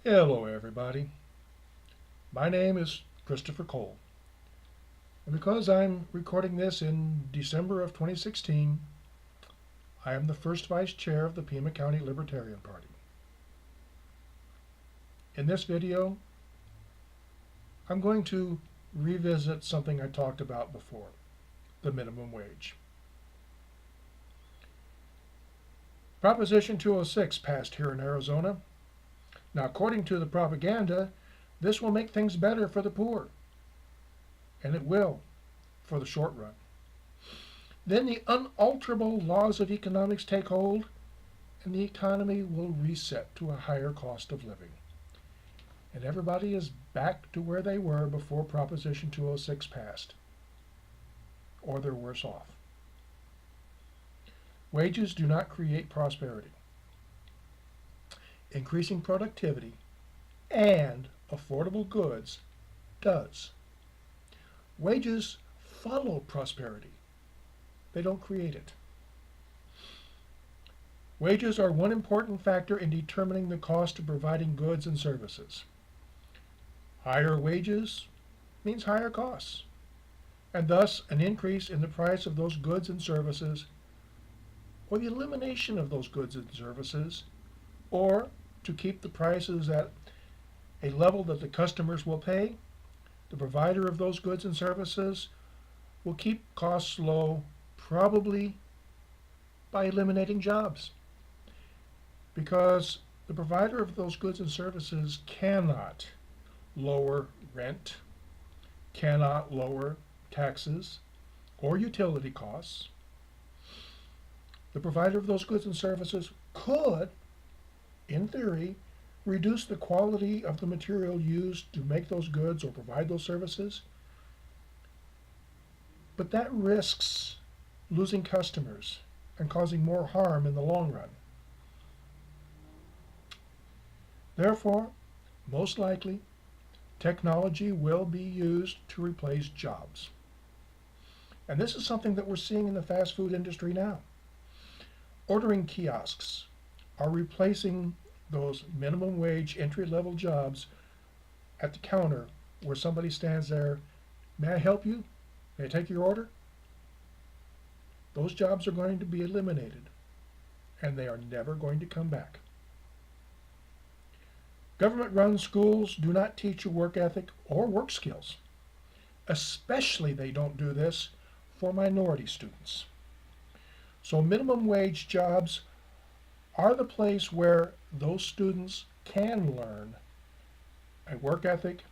Hello, everybody. My name is Christopher Cole, and because I'm recording this in December of 2016, I am the first vice chair of the Pima County Libertarian Party. In this video, I'm going to revisit something I talked about before, the minimum wage. Proposition 206 passed here in Arizona. Now, according to the propaganda, this will make things better for the poor, and it will for the short run. Then the unalterable laws of economics take hold, and the economy will reset to a higher cost of living. And everybody is back to where they were before Proposition 206 passed, or they're worse off. Wages do not create prosperity. Increasing productivity and affordable goods does. Wages follow prosperity. They don't create it. Wages are one important factor in determining the cost of providing goods and services. Higher wages means higher costs, and thus an increase in the price of those goods and services, or the elimination of those goods and services, or to keep the prices at a level that the customers will pay. The provider of those goods and services will keep costs low, probably by eliminating jobs, because the provider of those goods and services cannot lower rent, cannot lower taxes or utility costs. The provider of those goods and services could, in theory, reduce the quality of the material used to make those goods or provide those services, but that risks losing customers and causing more harm in the long run. Therefore, most likely, technology will be used to replace jobs. And this is something that we're seeing in the fast food industry now. Ordering kiosks are replacing those minimum wage entry-level jobs at the counter where somebody stands there, may I help you? May I take your order? Those jobs are going to be eliminated, and they are never going to come back. Government-run schools do not teach you work ethic or work skills. Especially they don't do this for minority students. So minimum wage jobs are the place where those students can learn a work ethic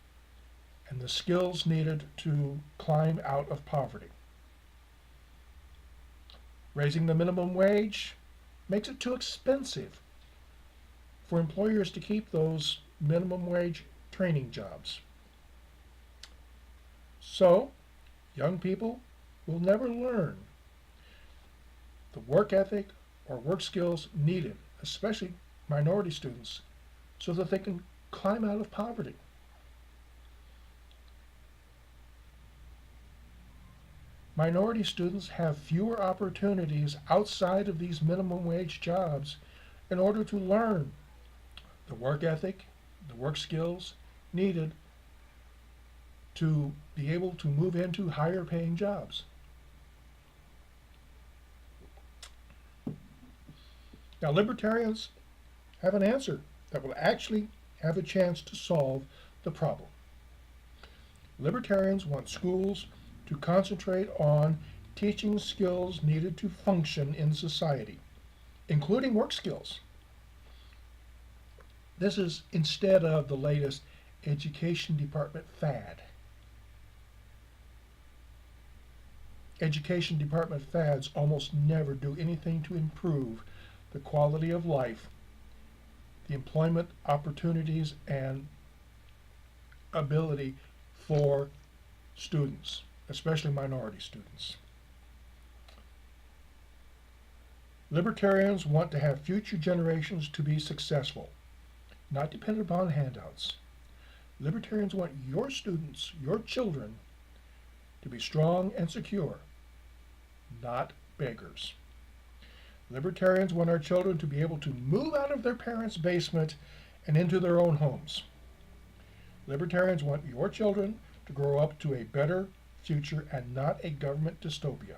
and the skills needed to climb out of poverty. Raising the minimum wage makes it too expensive for employers to keep those minimum wage training jobs. So, young people will never learn the work ethic or work skills needed, especially minority students, so that they can climb out of poverty. Minority students have fewer opportunities outside of these minimum wage jobs in order to learn the work ethic, the work skills needed to be able to move into higher paying jobs. Now, libertarians have an answer that will actually have a chance to solve the problem. Libertarians want schools to concentrate on teaching skills needed to function in society, including work skills. This is instead of the latest education department fad. Education department fads almost never do anything to improve the quality of life, the employment opportunities, and ability for students, especially minority students. Libertarians want to have future generations to be successful, not dependent upon handouts. Libertarians want your students, your children, to be strong and secure, not beggars. Libertarians want our children to be able to move out of their parents' basement and into their own homes. Libertarians want your children to grow up to a better future and not a government dystopia.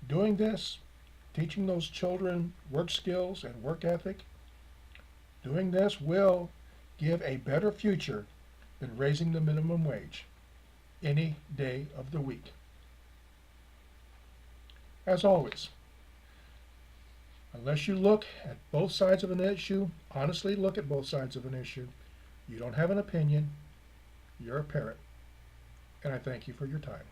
Doing this, teaching those children work skills and work ethic, doing this will give a better future than raising the minimum wage any day of the week. As always, unless you look at both sides of an issue, honestly look at both sides of an issue, you don't have an opinion, you're a parent, and I thank you for your time.